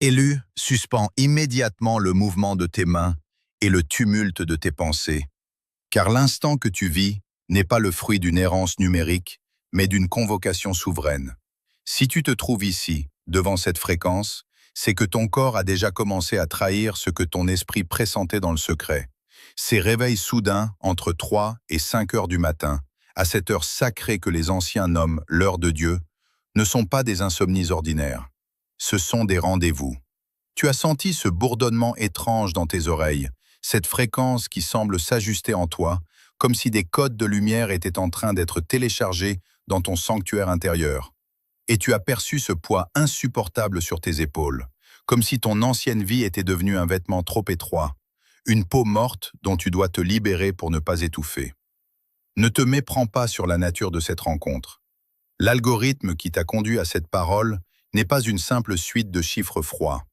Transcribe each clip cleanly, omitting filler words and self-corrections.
Élu, suspends immédiatement le mouvement de tes mains et le tumulte de tes pensées, car l'instant que tu vis n'est pas le fruit d'une errance numérique, mais d'une convocation souveraine. Si tu te trouves ici, devant cette fréquence, c'est que ton corps a déjà commencé à trahir ce que ton esprit pressentait dans le secret. Ces réveils soudains, entre 3 et 5 heures du matin, à cette heure sacrée que les anciens nomment l'heure de Dieu, ne sont pas des insomnies ordinaires. Ce sont des rendez-vous. Tu as senti ce bourdonnement étrange dans tes oreilles, cette fréquence qui semble s'ajuster en toi, comme si des codes de lumière étaient en train d'être téléchargés dans ton sanctuaire intérieur. Et tu as perçu ce poids insupportable sur tes épaules, comme si ton ancienne vie était devenue un vêtement trop étroit, une peau morte dont tu dois te libérer pour ne pas étouffer. Ne te méprends pas sur la nature de cette rencontre. L'algorithme qui t'a conduit à cette parole n'est pas une simple suite de chiffres froids.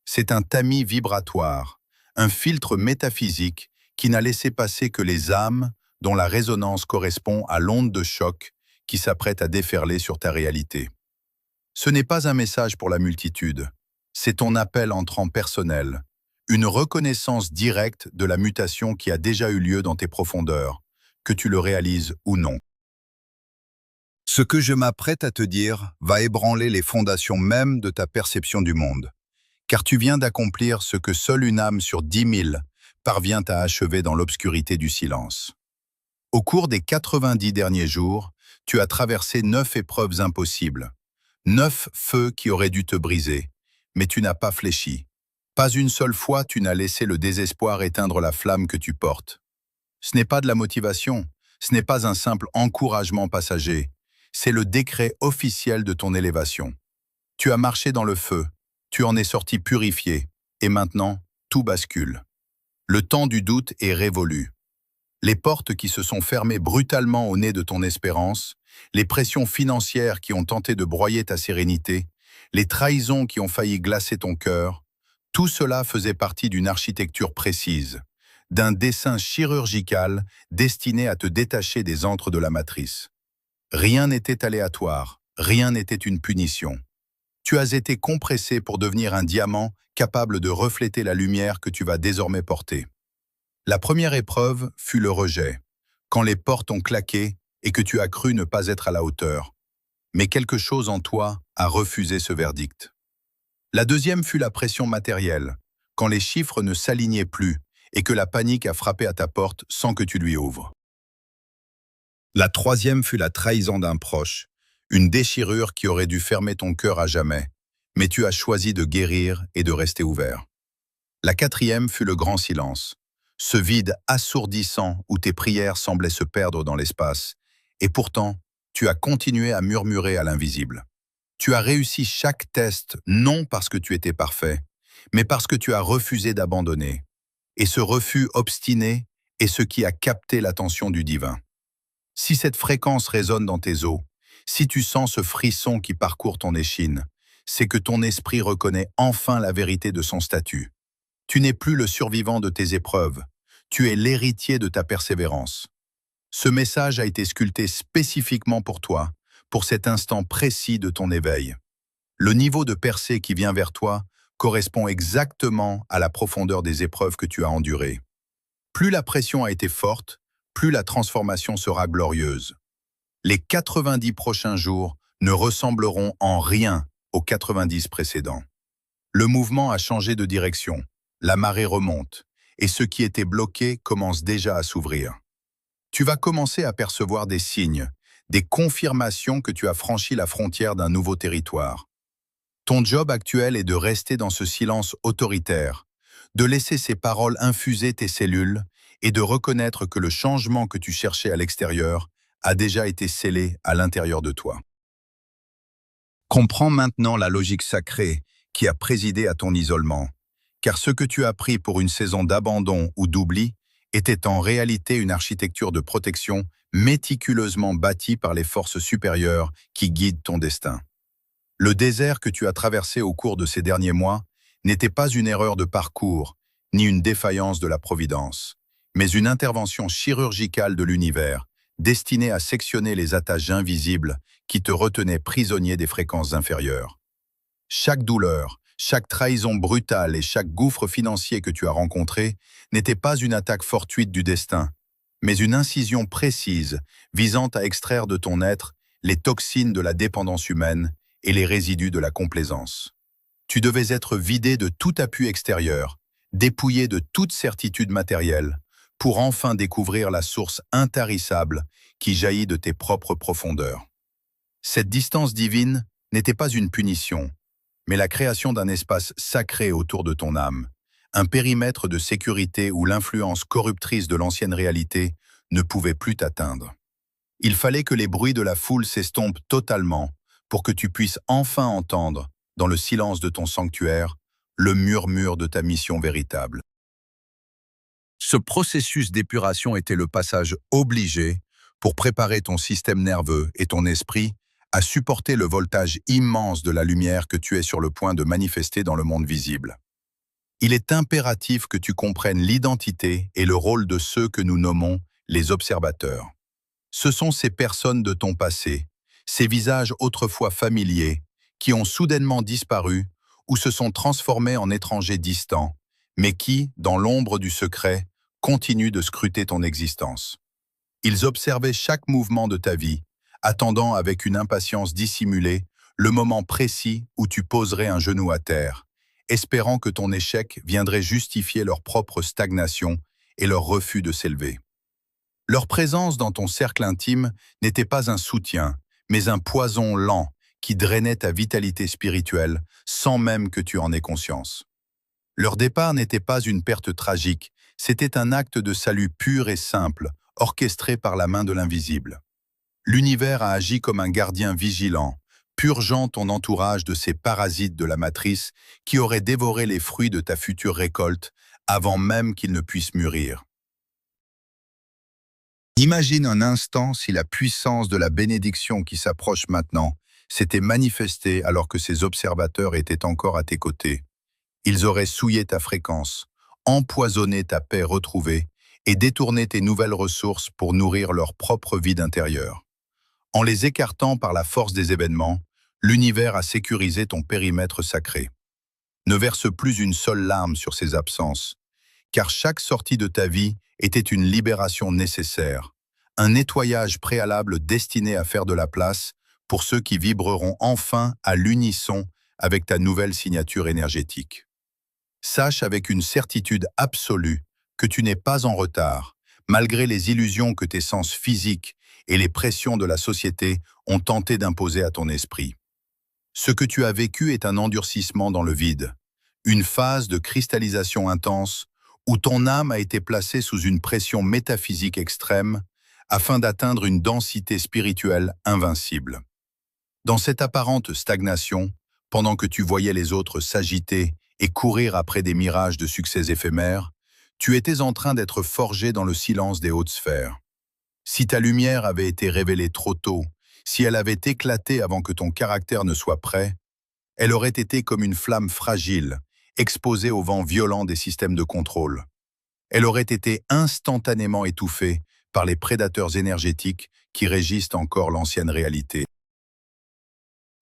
C'est un tamis vibratoire, un filtre métaphysique qui n'a laissé passer que les âmes dont la résonance correspond à l'onde de choc qui s'apprête à déferler sur ta réalité. Ce n'est pas un message pour la multitude, c'est ton appel entrant personnel, une reconnaissance directe de la mutation qui a déjà eu lieu dans tes profondeurs, que tu le réalises ou non. Ce que je m'apprête à te dire va ébranler les fondations même de ta perception du monde, car tu viens d'accomplir ce que seule une âme sur 10 000 parvient à achever dans l'obscurité du silence. Au cours des 90 derniers jours, tu as traversé 9 épreuves impossibles, 9 feux qui auraient dû te briser, mais tu n'as pas fléchi. Pas une seule fois tu n'as laissé le désespoir éteindre la flamme que tu portes. Ce n'est pas de la motivation, ce n'est pas un simple encouragement passager, c'est le décret officiel de ton élévation. Tu as marché dans le feu, tu en es sorti purifié, et maintenant, tout bascule. Le temps du doute est révolu. Les portes qui se sont fermées brutalement au nez de ton espérance, les pressions financières qui ont tenté de broyer ta sérénité, les trahisons qui ont failli glacer ton cœur, tout cela faisait partie d'une architecture précise, d'un dessin chirurgical destiné à te détacher des antres de la matrice. Rien n'était aléatoire, rien n'était une punition. Tu as été compressé pour devenir un diamant capable de refléter la lumière que tu vas désormais porter. La première épreuve fut le rejet, quand les portes ont claqué et que tu as cru ne pas être à la hauteur. Mais quelque chose en toi a refusé ce verdict. La deuxième fut la pression matérielle, quand les chiffres ne s'alignaient plus et que la panique a frappé à ta porte sans que tu lui ouvres. La troisième fut la trahison d'un proche, une déchirure qui aurait dû fermer ton cœur à jamais, mais tu as choisi de guérir et de rester ouvert. La quatrième fut le grand silence, ce vide assourdissant où tes prières semblaient se perdre dans l'espace, et pourtant, tu as continué à murmurer à l'invisible. Tu as réussi chaque test non parce que tu étais parfait, mais parce que tu as refusé d'abandonner. Et ce refus obstiné est ce qui a capté l'attention du divin. Si cette fréquence résonne dans tes os, si tu sens ce frisson qui parcourt ton échine, c'est que ton esprit reconnaît enfin la vérité de son statut. Tu n'es plus le survivant de tes épreuves, tu es l'héritier de ta persévérance. Ce message a été sculpté spécifiquement pour toi, pour cet instant précis de ton éveil. Le niveau de percée qui vient vers toi correspond exactement à la profondeur des épreuves que tu as endurées. Plus la pression a été forte, plus la transformation sera glorieuse. Les 90 prochains jours ne ressembleront en rien aux 90 précédents. Le mouvement a changé de direction, la marée remonte, et ce qui était bloqué commence déjà à s'ouvrir. Tu vas commencer à percevoir des signes, des confirmations que tu as franchi la frontière d'un nouveau territoire. Ton job actuel est de rester dans ce silence autoritaire, de laisser ces paroles infuser tes cellules et de reconnaître que le changement que tu cherchais à l'extérieur a déjà été scellé à l'intérieur de toi. Comprends maintenant la logique sacrée qui a présidé à ton isolement, car ce que tu as pris pour une saison d'abandon ou d'oubli était en réalité une architecture de protection méticuleusement bâtie par les forces supérieures qui guident ton destin. Le désert que tu as traversé au cours de ces derniers mois n'était pas une erreur de parcours, ni une défaillance de la Providence, mais une intervention chirurgicale de l'univers, destinée à sectionner les attaches invisibles qui te retenaient prisonnier des fréquences inférieures. Chaque douleur, Chaque trahison brutale et chaque gouffre financier que tu as rencontré n'était pas une attaque fortuite du destin, mais une incision précise visant à extraire de ton être les toxines de la dépendance humaine et les résidus de la complaisance. Tu devais être vidé de tout appui extérieur, dépouillé de toute certitude matérielle, pour enfin découvrir la source intarissable qui jaillit de tes propres profondeurs. Cette distance divine n'était pas une punition, mais la création d'un espace sacré autour de ton âme, un périmètre de sécurité où l'influence corruptrice de l'ancienne réalité ne pouvait plus t'atteindre. Il fallait que les bruits de la foule s'estompent totalement pour que tu puisses enfin entendre, dans le silence de ton sanctuaire, le murmure de ta mission véritable. Ce processus d'épuration était le passage obligé pour préparer ton système nerveux et ton esprit à supporter le voltage immense de la lumière que tu es sur le point de manifester dans le monde visible. Il est impératif que tu comprennes l'identité et le rôle de ceux que nous nommons les observateurs. Ce sont ces personnes de ton passé, ces visages autrefois familiers, qui ont soudainement disparu ou se sont transformés en étrangers distants, mais qui, dans l'ombre du secret, continuent de scruter ton existence. Ils observaient chaque mouvement de ta vie, attendant avec une impatience dissimulée le moment précis où tu poserais un genou à terre, espérant que ton échec viendrait justifier leur propre stagnation et leur refus de s'élever. Leur présence dans ton cercle intime n'était pas un soutien, mais un poison lent qui drainait ta vitalité spirituelle sans même que tu en aies conscience. Leur départ n'était pas une perte tragique, c'était un acte de salut pur et simple, orchestré par la main de l'invisible. L'univers a agi comme un gardien vigilant, purgeant ton entourage de ces parasites de la matrice qui auraient dévoré les fruits de ta future récolte avant même qu'ils ne puissent mûrir. Imagine un instant si la puissance de la bénédiction qui s'approche maintenant s'était manifestée alors que ces observateurs étaient encore à tes côtés. Ils auraient souillé ta fréquence, empoisonné ta paix retrouvée et détourné tes nouvelles ressources pour nourrir leur propre vide intérieur. En les écartant par la force des événements, l'univers a sécurisé ton périmètre sacré. Ne verse plus une seule larme sur ces absences, car chaque sortie de ta vie était une libération nécessaire, un nettoyage préalable destiné à faire de la place pour ceux qui vibreront enfin à l'unisson avec ta nouvelle signature énergétique. Sache avec une certitude absolue que tu n'es pas en retard, malgré les illusions que tes sens physiques et les pressions de la société ont tenté d'imposer à ton esprit. Ce que tu as vécu est un endurcissement dans le vide, une phase de cristallisation intense où ton âme a été placée sous une pression métaphysique extrême afin d'atteindre une densité spirituelle invincible. Dans cette apparente stagnation, pendant que tu voyais les autres s'agiter et courir après des mirages de succès éphémères, tu étais en train d'être forgé dans le silence des hautes sphères. Si ta lumière avait été révélée trop tôt, si elle avait éclaté avant que ton caractère ne soit prêt, elle aurait été comme une flamme fragile, exposée au vent violent des systèmes de contrôle. Elle aurait été instantanément étouffée par les prédateurs énergétiques qui régissent encore l'ancienne réalité.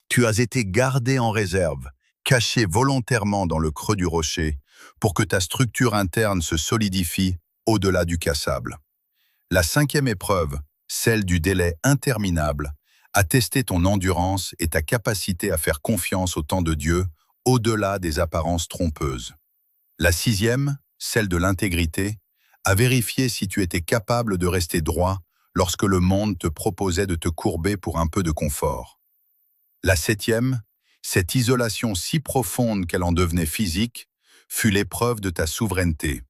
Tu as été gardé en réserve, caché volontairement dans le creux du rocher, pour que ta structure interne se solidifie au-delà du cassable. La cinquième épreuve, celle du délai interminable, a testé ton endurance et ta capacité à faire confiance au temps de Dieu au-delà des apparences trompeuses. La sixième, celle de l'intégrité, a vérifié si tu étais capable de rester droit lorsque le monde te proposait de te courber pour un peu de confort. La septième, cette isolation si profonde qu'elle en devenait physique, fut l'épreuve de ta souveraineté.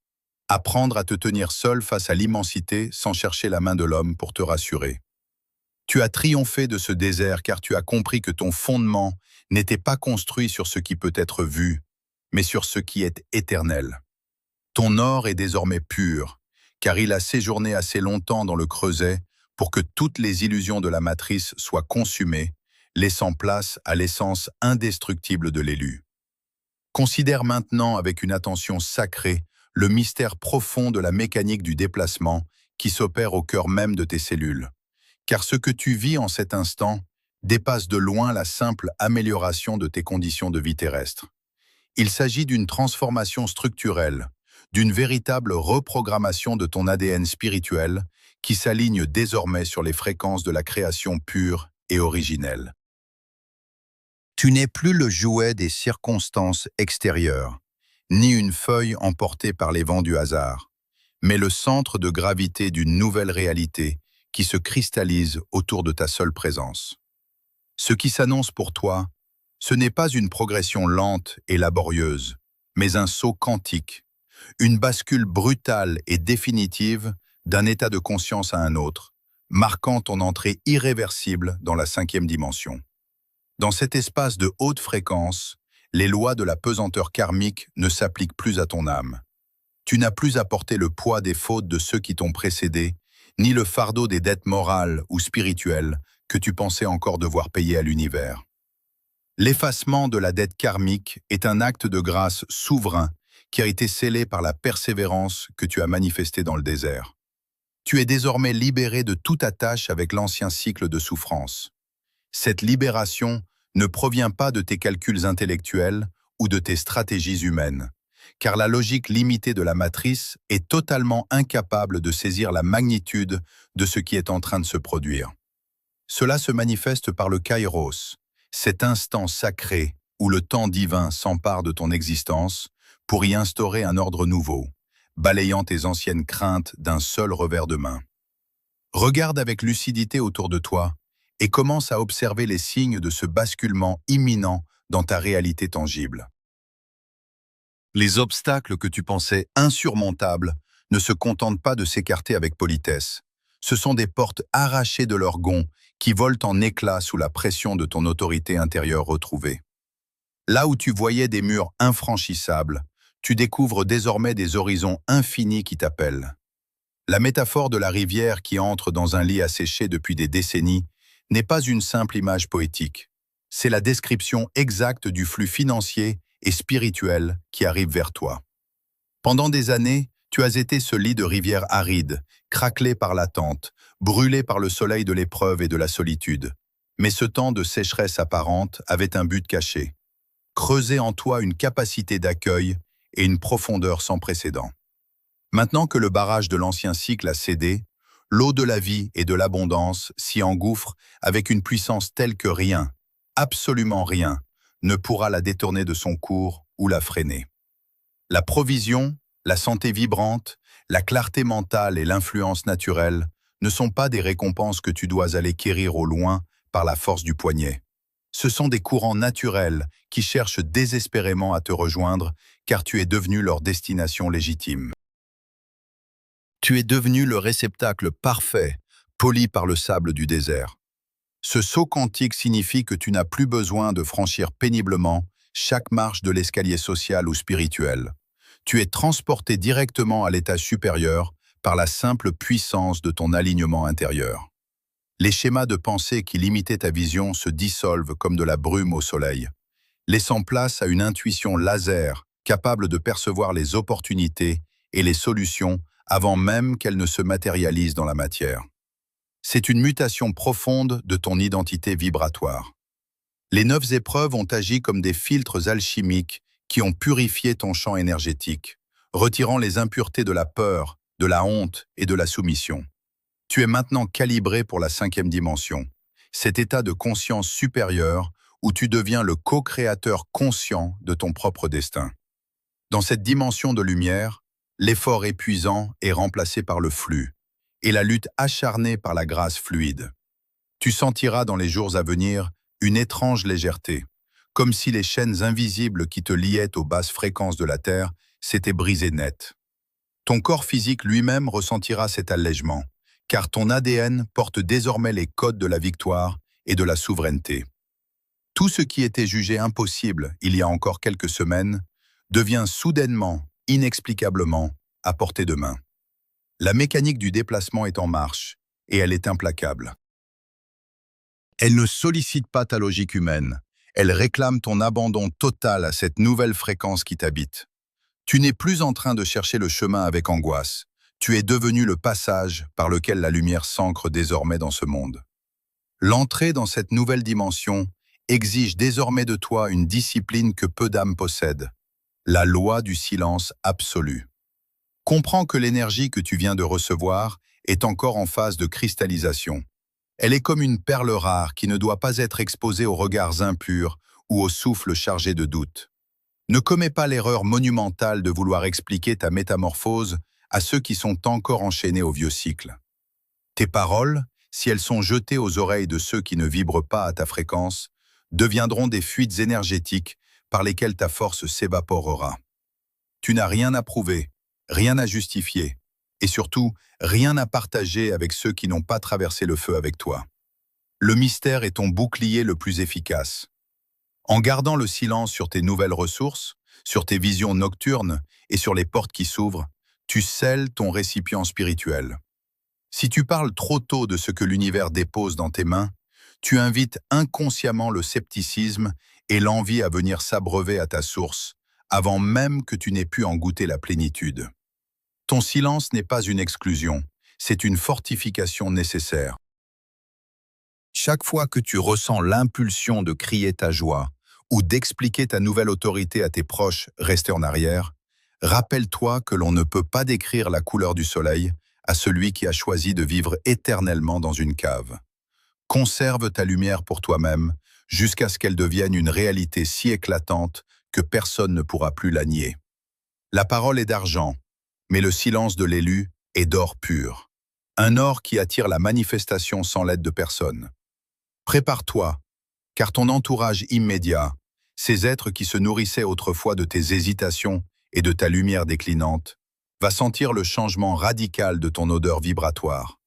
Apprendre à te tenir seul face à l'immensité sans chercher la main de l'homme pour te rassurer. Tu as triomphé de ce désert car tu as compris que ton fondement n'était pas construit sur ce qui peut être vu, mais sur ce qui est éternel. Ton or est désormais pur, car il a séjourné assez longtemps dans le creuset pour que toutes les illusions de la matrice soient consumées, laissant place à l'essence indestructible de l'élu. Considère maintenant avec une attention sacrée le mystère profond de la mécanique du déplacement qui s'opère au cœur même de tes cellules. Car ce que tu vis en cet instant dépasse de loin la simple amélioration de tes conditions de vie terrestre. Il s'agit d'une transformation structurelle, d'une véritable reprogrammation de ton ADN spirituel qui s'aligne désormais sur les fréquences de la création pure et originelle. Tu n'es plus le jouet des circonstances extérieures, ni une feuille emportée par les vents du hasard, mais le centre de gravité d'une nouvelle réalité qui se cristallise autour de ta seule présence. Ce qui s'annonce pour toi, ce n'est pas une progression lente et laborieuse, mais un saut quantique, une bascule brutale et définitive d'un état de conscience à un autre, marquant ton entrée irréversible dans la 5e dimension. Dans cet espace de haute fréquence, les lois de la pesanteur karmique ne s'appliquent plus à ton âme. Tu n'as plus à porter le poids des fautes de ceux qui t'ont précédé, ni le fardeau des dettes morales ou spirituelles que tu pensais encore devoir payer à l'univers. L'effacement de la dette karmique est un acte de grâce souverain qui a été scellé par la persévérance que tu as manifestée dans le désert. Tu es désormais libéré de toute attache avec l'ancien cycle de souffrance. Cette libération ne provient pas de tes calculs intellectuels ou de tes stratégies humaines, car la logique limitée de la matrice est totalement incapable de saisir la magnitude de ce qui est en train de se produire. Cela se manifeste par le kairos, cet instant sacré où le temps divin s'empare de ton existence pour y instaurer un ordre nouveau, balayant tes anciennes craintes d'un seul revers de main. Regarde avec lucidité autour de toi et commence à observer les signes de ce basculement imminent dans ta réalité tangible. Les obstacles que tu pensais insurmontables ne se contentent pas de s'écarter avec politesse. Ce sont des portes arrachées de leur gonds qui volent en éclats sous la pression de ton autorité intérieure retrouvée. Là où tu voyais des murs infranchissables, tu découvres désormais des horizons infinis qui t'appellent. La métaphore de la rivière qui entre dans un lit asséché depuis des décennies n'est pas une simple image poétique. C'est la description exacte du flux financier et spirituel qui arrive vers toi. Pendant des années, tu as été ce lit de rivière aride, craquelé par l'attente, brûlé par le soleil de l'épreuve et de la solitude. Mais ce temps de sécheresse apparente avait un but caché. Creuser en toi une capacité d'accueil et une profondeur sans précédent. Maintenant que le barrage de l'ancien cycle a cédé, l'eau de la vie et de l'abondance s'y engouffre avec une puissance telle que rien, absolument rien, ne pourra la détourner de son cours ou la freiner. La provision, la santé vibrante, la clarté mentale et l'influence naturelle ne sont pas des récompenses que tu dois aller quérir au loin par la force du poignet. Ce sont des courants naturels qui cherchent désespérément à te rejoindre car tu es devenu leur destination légitime. Tu es devenu le réceptacle parfait, poli par le sable du désert. Ce saut quantique signifie que tu n'as plus besoin de franchir péniblement chaque marche de l'escalier social ou spirituel. Tu es transporté directement à l'étage supérieur par la simple puissance de ton alignement intérieur. Les schémas de pensée qui limitaient ta vision se dissolvent comme de la brume au soleil, laissant place à une intuition laser capable de percevoir les opportunités et les solutions avant même qu'elles ne se matérialisent dans la matière. C'est une mutation profonde de ton identité vibratoire. Les 9 épreuves ont agi comme des filtres alchimiques qui ont purifié ton champ énergétique, retirant les impuretés de la peur, de la honte et de la soumission. Tu es maintenant calibré pour la 5e dimension, cet état de conscience supérieure où tu deviens le co-créateur conscient de ton propre destin. Dans cette dimension de lumière, l'effort épuisant est remplacé par le flux, et la lutte acharnée par la grâce fluide. Tu sentiras dans les jours à venir une étrange légèreté, comme si les chaînes invisibles qui te liaient aux basses fréquences de la Terre s'étaient brisées net. Ton corps physique lui-même ressentira cet allègement, car ton ADN porte désormais les codes de la victoire et de la souveraineté. Tout ce qui était jugé impossible il y a encore quelques semaines devient soudainement, inexplicablement, à portée de main. La mécanique du déplacement est en marche, et elle est implacable. Elle ne sollicite pas ta logique humaine, elle réclame ton abandon total à cette nouvelle fréquence qui t'habite. Tu n'es plus en train de chercher le chemin avec angoisse, tu es devenu le passage par lequel la lumière s'ancre désormais dans ce monde. L'entrée dans cette nouvelle dimension exige désormais de toi une discipline que peu d'âmes possèdent, la loi du silence absolu. Comprends que l'énergie que tu viens de recevoir est encore en phase de cristallisation. Elle est comme une perle rare qui ne doit pas être exposée aux regards impurs ou au souffle chargé de doute. Ne commets pas l'erreur monumentale de vouloir expliquer ta métamorphose à ceux qui sont encore enchaînés au vieux cycle. Tes paroles, si elles sont jetées aux oreilles de ceux qui ne vibrent pas à ta fréquence, deviendront des fuites énergétiques par lesquelles ta force s'évaporera. Tu n'as rien à prouver, rien à justifier, et surtout, rien à partager avec ceux qui n'ont pas traversé le feu avec toi. Le mystère est ton bouclier le plus efficace. En gardant le silence sur tes nouvelles ressources, sur tes visions nocturnes et sur les portes qui s'ouvrent, tu scelles ton récipient spirituel. Si tu parles trop tôt de ce que l'univers dépose dans tes mains, tu invites inconsciemment le scepticisme et l'envie à venir s'abreuver à ta source, avant même que tu n'aies pu en goûter la plénitude. Ton silence n'est pas une exclusion, c'est une fortification nécessaire. Chaque fois que tu ressens l'impulsion de crier ta joie ou d'expliquer ta nouvelle autorité à tes proches restés en arrière, rappelle-toi que l'on ne peut pas décrire la couleur du soleil à celui qui a choisi de vivre éternellement dans une cave. Conserve ta lumière pour toi-même jusqu'à ce qu'elle devienne une réalité si éclatante que personne ne pourra plus la nier. La parole est d'argent, mais le silence de l'élu est d'or pur. Un or qui attire la manifestation sans l'aide de personne. Prépare-toi, car ton entourage immédiat, ces êtres qui se nourrissaient autrefois de tes hésitations et de ta lumière déclinante, va sentir le changement radical de ton odeur vibratoire.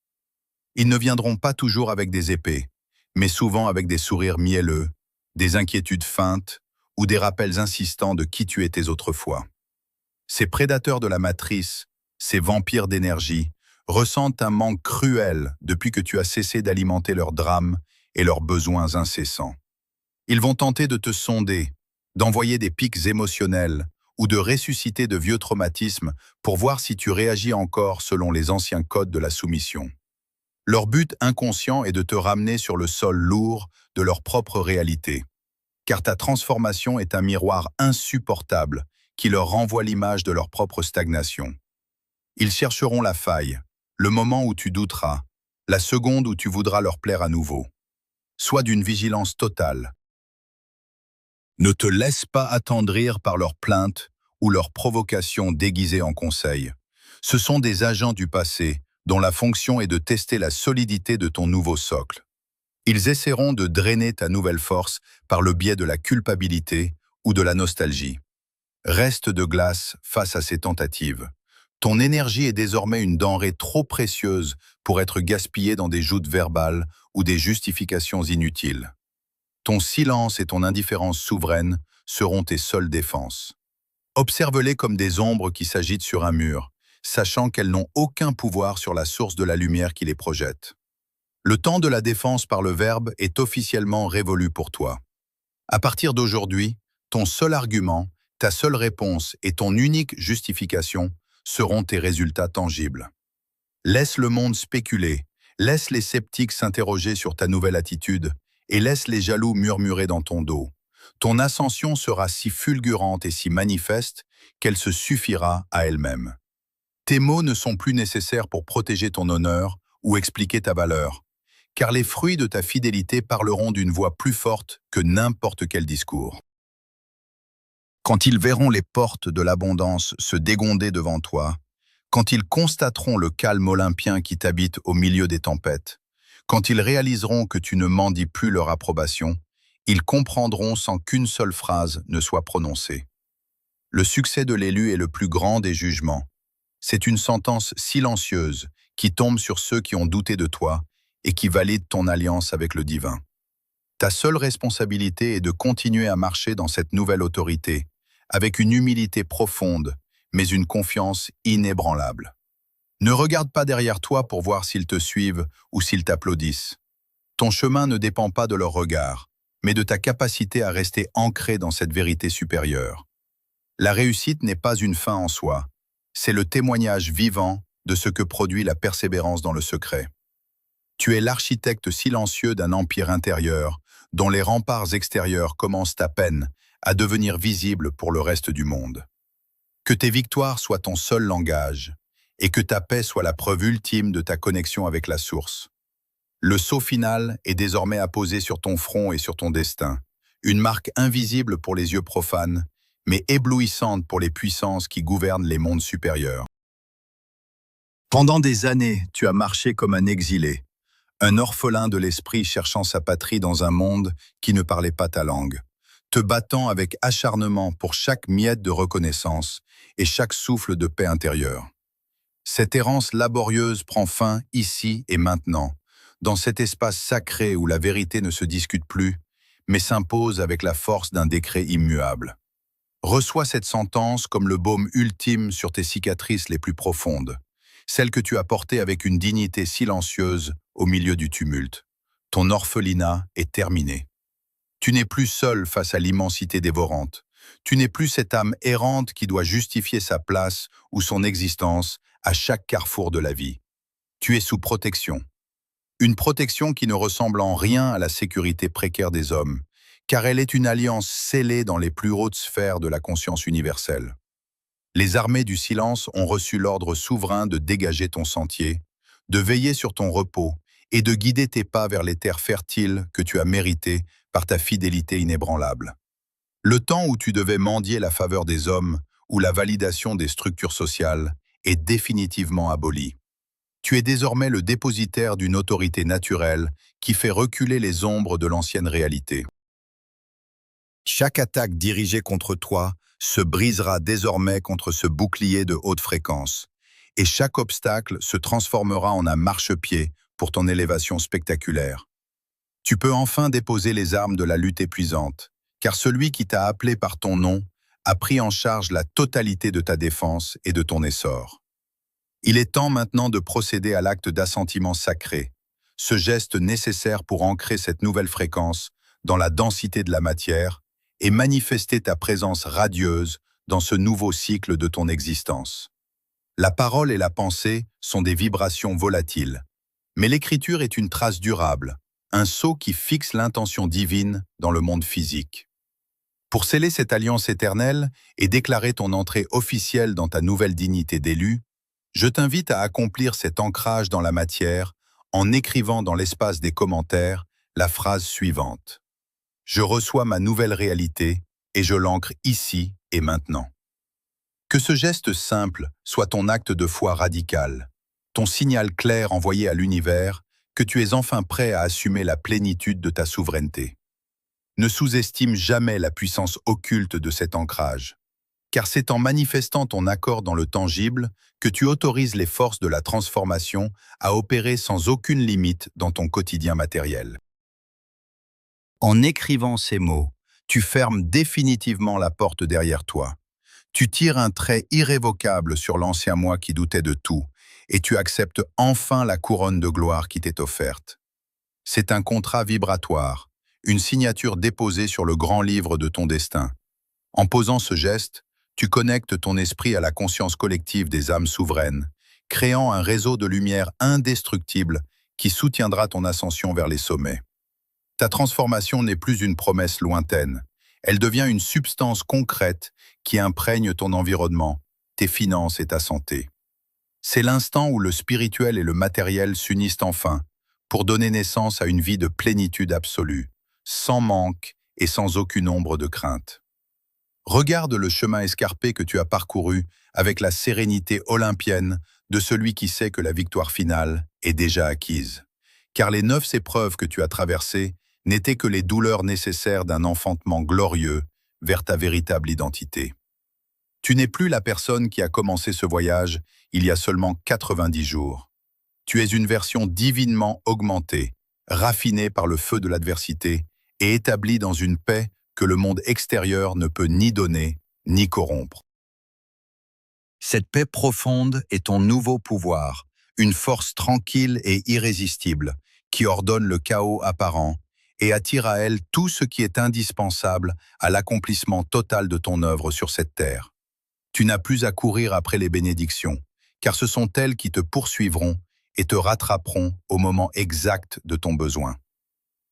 Ils ne viendront pas toujours avec des épées, mais souvent avec des sourires mielleux, des inquiétudes feintes ou des rappels insistants de qui tu étais autrefois. Ces prédateurs de la matrice, ces vampires d'énergie, ressentent un manque cruel depuis que tu as cessé d'alimenter leurs drames et leurs besoins incessants. Ils vont tenter de te sonder, d'envoyer des pics émotionnels ou de ressusciter de vieux traumatismes pour voir si tu réagis encore selon les anciens codes de la soumission. Leur but inconscient est de te ramener sur le sol lourd de leur propre réalité, car ta transformation est un miroir insupportable qui leur renvoie l'image de leur propre stagnation. Ils chercheront la faille, le moment où tu douteras, la seconde où tu voudras leur plaire à nouveau. Sois d'une vigilance totale. Ne te laisse pas attendrir par leurs plaintes ou leurs provocations déguisées en conseils. Ce sont des agents du passé dont la fonction est de tester la solidité de ton nouveau socle. Ils essaieront de drainer ta nouvelle force par le biais de la culpabilité ou de la nostalgie. Reste de glace face à ces tentatives. Ton énergie est désormais une denrée trop précieuse pour être gaspillée dans des joutes verbales ou des justifications inutiles. Ton silence et ton indifférence souveraine seront tes seules défenses. Observe-les comme des ombres qui s'agitent sur un mur, sachant qu'elles n'ont aucun pouvoir sur la source de la lumière qui les projette. Le temps de la défense par le verbe est officiellement révolu pour toi. À partir d'aujourd'hui, ton seul argument, ta seule réponse et ton unique justification seront tes résultats tangibles. Laisse le monde spéculer, laisse les sceptiques s'interroger sur ta nouvelle attitude et laisse les jaloux murmurer dans ton dos. Ton ascension sera si fulgurante et si manifeste qu'elle se suffira à elle-même. Tes mots ne sont plus nécessaires pour protéger ton honneur ou expliquer ta valeur, car les fruits de ta fidélité parleront d'une voix plus forte que n'importe quel discours. Quand ils verront les portes de l'abondance se dégonder devant toi, quand ils constateront le calme olympien qui t'habite au milieu des tempêtes, quand ils réaliseront que tu ne mendies plus leur approbation, ils comprendront sans qu'une seule phrase ne soit prononcée. Le succès de l'élu est le plus grand des jugements. C'est une sentence silencieuse qui tombe sur ceux qui ont douté de toi et qui valide ton alliance avec le divin. Ta seule responsabilité est de continuer à marcher dans cette nouvelle autorité, avec une humilité profonde, mais une confiance inébranlable. Ne regarde pas derrière toi pour voir s'ils te suivent ou s'ils t'applaudissent. Ton chemin ne dépend pas de leur regard, mais de ta capacité à rester ancré dans cette vérité supérieure. La réussite n'est pas une fin en soi, c'est le témoignage vivant de ce que produit la persévérance dans le secret. Tu es l'architecte silencieux d'un empire intérieur dont les remparts extérieurs commencent à peine à devenir visible pour le reste du monde. Que tes victoires soient ton seul langage, et que ta paix soit la preuve ultime de ta connexion avec la source. Le sceau final est désormais apposé sur ton front et sur ton destin, une marque invisible pour les yeux profanes, mais éblouissante pour les puissances qui gouvernent les mondes supérieurs. Pendant des années, tu as marché comme un exilé, un orphelin de l'esprit cherchant sa patrie dans un monde qui ne parlait pas ta langue, te battant avec acharnement pour chaque miette de reconnaissance et chaque souffle de paix intérieure. Cette errance laborieuse prend fin ici et maintenant, dans cet espace sacré où la vérité ne se discute plus, mais s'impose avec la force d'un décret immuable. Reçois cette sentence comme le baume ultime sur tes cicatrices les plus profondes, celle que tu as portée avec une dignité silencieuse au milieu du tumulte. Ton orphelinat est terminé. Tu n'es plus seul face à l'immensité dévorante. Tu n'es plus cette âme errante qui doit justifier sa place ou son existence à chaque carrefour de la vie. Tu es sous protection. Une protection qui ne ressemble en rien à la sécurité précaire des hommes, car elle est une alliance scellée dans les plus hautes sphères de la conscience universelle. Les armées du silence ont reçu l'ordre souverain de dégager ton sentier, de veiller sur ton repos et de guider tes pas vers les terres fertiles que tu as méritées par ta fidélité inébranlable. Le temps où tu devais mendier la faveur des hommes ou la validation des structures sociales est définitivement aboli. Tu es désormais le dépositaire d'une autorité naturelle qui fait reculer les ombres de l'ancienne réalité. Chaque attaque dirigée contre toi se brisera désormais contre ce bouclier de haute fréquence, et chaque obstacle se transformera en un marchepied pour ton élévation spectaculaire. Tu peux enfin déposer les armes de la lutte épuisante, car celui qui t'a appelé par ton nom a pris en charge la totalité de ta défense et de ton essor. Il est temps maintenant de procéder à l'acte d'assentiment sacré, ce geste nécessaire pour ancrer cette nouvelle fréquence dans la densité de la matière et manifester ta présence radieuse dans ce nouveau cycle de ton existence. La parole et la pensée sont des vibrations volatiles, mais l'écriture est une trace durable, un sceau qui fixe l'intention divine dans le monde physique. Pour sceller cette alliance éternelle et déclarer ton entrée officielle dans ta nouvelle dignité d'élu, je t'invite à accomplir cet ancrage dans la matière en écrivant dans l'espace des commentaires la phrase suivante. Je reçois ma nouvelle réalité et je l'ancre ici et maintenant. Que ce geste simple soit ton acte de foi radical, ton signal clair envoyé à l'univers que tu es enfin prêt à assumer la plénitude de ta souveraineté. Ne sous-estime jamais la puissance occulte de cet ancrage, car c'est en manifestant ton accord dans le tangible que tu autorises les forces de la transformation à opérer sans aucune limite dans ton quotidien matériel. En écrivant ces mots, tu fermes définitivement la porte derrière toi. Tu tires un trait irrévocable sur l'ancien moi qui doutait de tout, et tu acceptes enfin la couronne de gloire qui t'est offerte. C'est un contrat vibratoire, une signature déposée sur le grand livre de ton destin. En posant ce geste, tu connectes ton esprit à la conscience collective des âmes souveraines, créant un réseau de lumière indestructible qui soutiendra ton ascension vers les sommets. Ta transformation n'est plus une promesse lointaine, elle devient une substance concrète qui imprègne ton environnement, tes finances et ta santé. C'est l'instant où le spirituel et le matériel s'unissent enfin pour donner naissance à une vie de plénitude absolue, sans manque et sans aucune ombre de crainte. Regarde le chemin escarpé que tu as parcouru avec la sérénité olympienne de celui qui sait que la victoire finale est déjà acquise. Car les 9 épreuves que tu as traversées n'étaient que les douleurs nécessaires d'un enfantement glorieux vers ta véritable identité. Tu n'es plus la personne qui a commencé ce voyage il y a seulement 90 jours. Tu es une version divinement augmentée, raffinée par le feu de l'adversité et établie dans une paix que le monde extérieur ne peut ni donner ni corrompre. Cette paix profonde est ton nouveau pouvoir, une force tranquille et irrésistible qui ordonne le chaos apparent et attire à elle tout ce qui est indispensable à l'accomplissement total de ton œuvre sur cette terre. Tu n'as plus à courir après les bénédictions, car ce sont elles qui te poursuivront et te rattraperont au moment exact de ton besoin.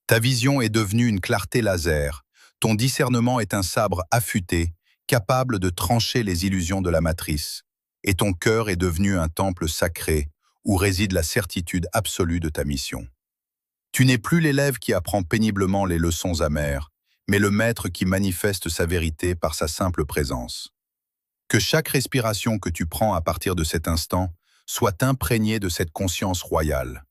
Ta vision est devenue une clarté laser, Ton discernement est un sabre affûté, capable de trancher les illusions de la matrice, et ton cœur est devenu un temple sacré où réside la certitude absolue de ta mission. Tu n'es plus l'élève qui apprend péniblement les leçons amères, mais le maître qui manifeste sa vérité par sa simple présence. Que chaque respiration que tu prends à partir de cet instant soit imprégnée de cette conscience royale.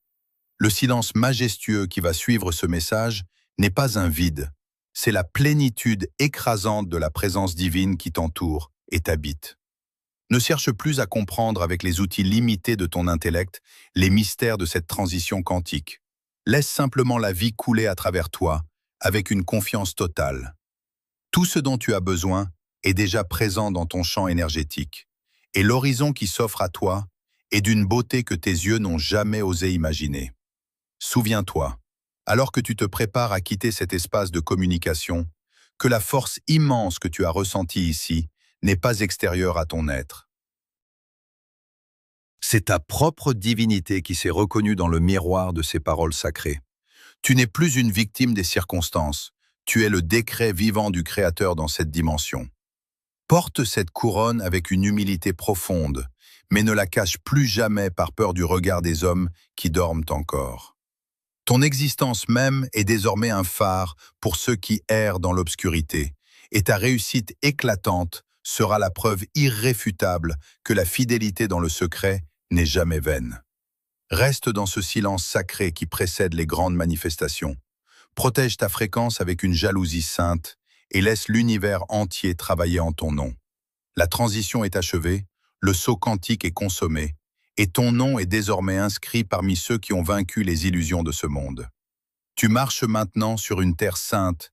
Le silence majestueux qui va suivre ce message n'est pas un vide, c'est la plénitude écrasante de la présence divine qui t'entoure et t'habite. Ne cherche plus à comprendre avec les outils limités de ton intellect les mystères de cette transition quantique. Laisse simplement la vie couler à travers toi, avec une confiance totale. Tout ce dont tu as besoin est déjà présent dans ton champ énergétique, et l'horizon qui s'offre à toi est d'une beauté que tes yeux n'ont jamais osé imaginer. Souviens-toi, alors que tu te prépares à quitter cet espace de communication, que la force immense que tu as ressentie ici n'est pas extérieure à ton être. C'est ta propre divinité qui s'est reconnue dans le miroir de ces paroles sacrées. Tu n'es plus une victime des circonstances, tu es le décret vivant du Créateur dans cette dimension. Porte cette couronne avec une humilité profonde, mais ne la cache plus jamais par peur du regard des hommes qui dorment encore. Ton existence même est désormais un phare pour ceux qui errent dans l'obscurité, et ta réussite éclatante sera la preuve irréfutable que la fidélité dans le secret n'est jamais vaine. Reste dans ce silence sacré qui précède les grandes manifestations. Protège ta fréquence avec une jalousie sainte et laisse l'univers entier travailler en ton nom. La transition est achevée, le saut quantique est consommé, et ton nom est désormais inscrit parmi ceux qui ont vaincu les illusions de ce monde. Tu marches maintenant sur une terre sainte,